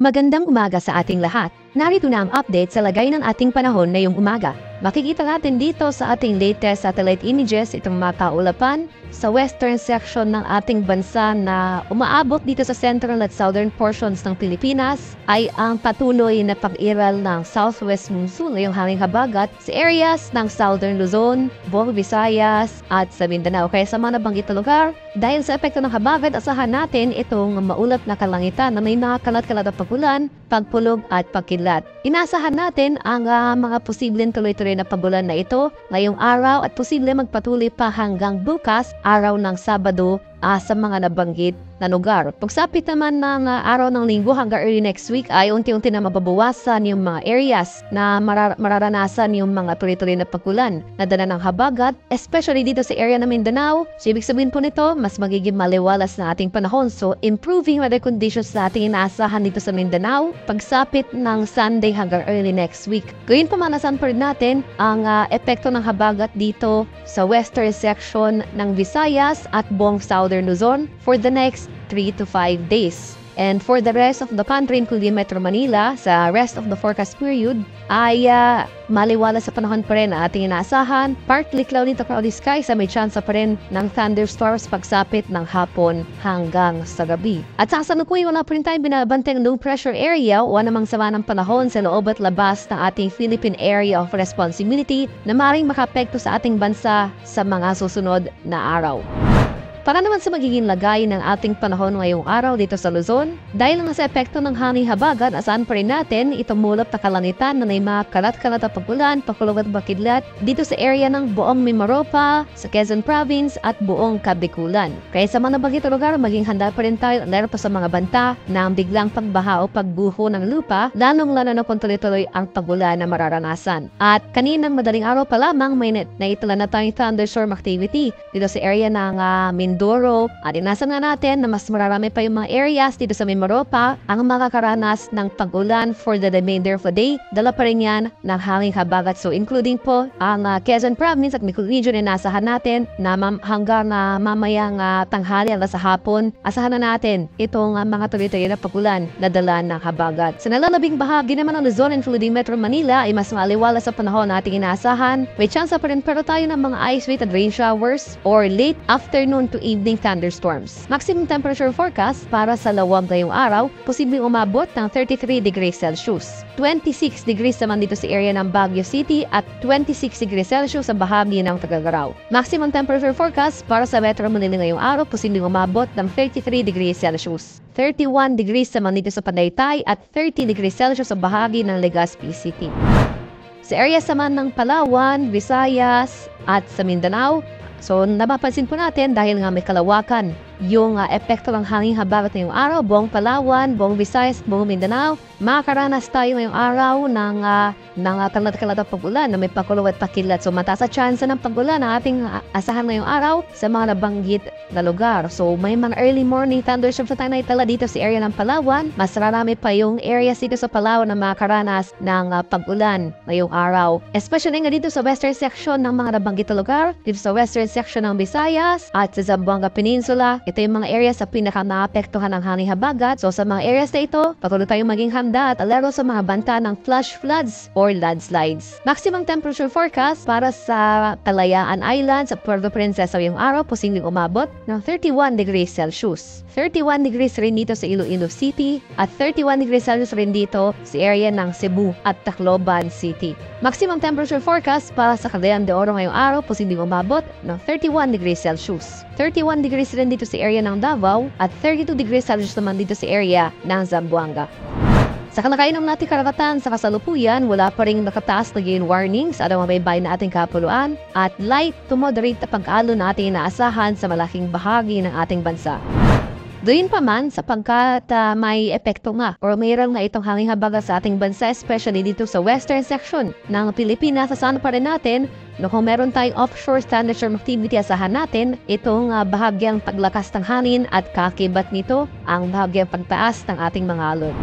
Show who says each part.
Speaker 1: Magandang umaga sa ating lahat. Narito na ang update sa lagay ng ating panahon ngayong umaga. Makikita natin dito sa ating latest satellite images itong mga kaulapan sa western section ng ating bansa na umaabot dito sa central at southern portions ng Pilipinas ay ang patuloy na pag-iral ng southwest monsoon ngayong hanging habagat sa areas ng southern Luzon, buong Visayas at sa Mindanao. Kaya sa mga nabanggit na lugar, dahil sa epekto ng habagat, asahan natin itong maulap na kalangitan na may nakakalat-kalat na pagulan, pagpulog at pagkidlat. Inasahan natin ang mga posibleng tuloy-tuloy na pagulan na ito ngayong araw at posible magpatuloy pa hanggang bukas, araw ng Sabado, sa mga nabanggit na lugar. Pagsapit naman ng araw ng Linggo hanggang early next week ay unti-unti na mababawasan yung mga areas na mararanasan yung mga tuloy-tuloy na pagulan na dala ng habagat, especially dito sa area ng Mindanao. So, ibig sabihin po nito, mas magiging maliwalas na ating panahon. So, improving weather conditions na ating inaasahan dito sa Mindanao pagsapit ng Sunday hanggang early next week. Gawin pamanasan pa rin natin ang epekto ng habagat dito sa western section ng Visayas at buong Southern Luzon for the next 3 to 5 days. And for the rest of the country, including Metro Manila, sa rest of the forecast period, ay maliwalas sa panahon pa rin na ating inaasahan. Partly cloudy to cloudy skies, may chance pa rin ng thunderstorms pagsapit ng hapon hanggang sa gabi. At sa kasalukuyan, wala pa rin tayong binabanteng low pressure area o anumang sama ng panahon sa loob at labas ng ating Philippine Area of Responsibility na maaaring makapekto sa ating bansa sa mga susunod na araw. Para naman sa magiging lagay ng ating panahon ngayong araw dito sa Luzon, dahil nga sa epekto ng hanging habagat, asahan pa rin natin itong mulap na kalangitan na may mga kalat-kalat na pagulan, pakulog at bakidlat dito sa area ng buong Mimaropa, sa Quezon Province at buong Kabikulan. Kaya sa mga nabanggit na lugar, maging handa pa rin tayo alerto sa mga banta na ang biglang pagbaha o pagbuho ng lupa, lalong-lalo na kung tuloy-tuloy ang pagulan na mararanasan. At kaninang madaling araw pa lamang, may naitala na tayong thunderstorm activity dito sa area ng Mindoro. At inasan nga natin na mas mararami pa yung mga areas dito sa Mimaropa ang makakaranas ng pag-ulan for the remainder of the day. Dala pa rin yan ng hanging habagat. So including po ang Quezon Province at Bicol Region, inasahan natin na hanggang mamayang tanghali at sa hapon, asahan na natin itong mga tuloy-tuloy na pag-ulan na dala ng habagat. Sa nalalabing bahagi naman ng Luzon including Metro Manila ay mas maliwalas sa panahon na ating inaasahan. May chance pa rin pero tayo ng mga isolated rain showers or late afternoon to evening thunderstorms. Maximum temperature forecast para sa lawag ngayong araw, posibleng umabot ng 33 degrees Celsius. 26 degrees naman dito sa area ng Baguio City at 26 degrees Celsius sa bahagi ng Tuguegarao. Maximum temperature forecast para sa Metro Manila ngayong araw, posibleng umabot ng 33 degrees Celsius. 31 degrees naman dito sa Panaytay at 30 degrees Celsius sa bahagi ng Legazpi City. Sa area naman ng Palawan, Visayas at sa Mindanao, so napapansin po natin dahil nga may kalawakan yung epekto ng hanging habagat ngayong araw, buong Palawan, buong Visayas, buong Mindanao, makakaranas tayo ngayong araw ng kalat-kalat na pag-ulan na may pakulog at pakidlat. So mataas ang chance ng pag-ulan na ating asahan ngayong araw sa mga nabanggit na lugar. So may mga early morning thunderstorms na tayo naitala dito sa area ng Palawan. Mas marami pa yung areas dito sa Palawan na makakaranas ng pag-ulan ngayong araw. Especially nga dito sa western section ng mga nabanggit na lugar, dito sa western section ng Visayas at sa Zamboanga Peninsula. Ito yung mga areas sa pinaka-naapektuhan ng hanging habagat. So sa mga areas na ito, patuloy tayong maging handa at alero sa mga banta ng flash floods or landslides. Maximum temperature forecast para sa Kalayaan Islands at Puerto Princesa ngayong araw, posibleng umabot ng 31 degrees Celsius. 31 degrees rin dito sa Iloilo City at 31 degrees Celsius rin dito sa area ng Cebu at Tacloban City. Maximum temperature forecast para sa Cagayan de Oro ngayong araw, posibleng umabot ng 31 degrees Celsius. 31 degrees rin dito sa area ng Davao at 32 degrees Celsius naman dito sa area ng Zamboanga. Sa kalakainan nating karagatan sa kasalukuyan, wala pa rin nakataas na gain warnings at ang mabaybay na ating kapuluan at light to moderate na pag-alon na ating inaasahan sa malaking bahagi ng ating bansa. Doon pa man, sapagkat may epekto nga or mayroon nga itong hanging habagat sa ating bansa, especially dito sa western section ng Pilipinas, asahan pa rin natin na kung meron tayong offshore thunderstorm activity, asahan natin itong bahagyang paglakas ng hangin at kakibat nito ang bahagyang pagtaas ng ating mga alon.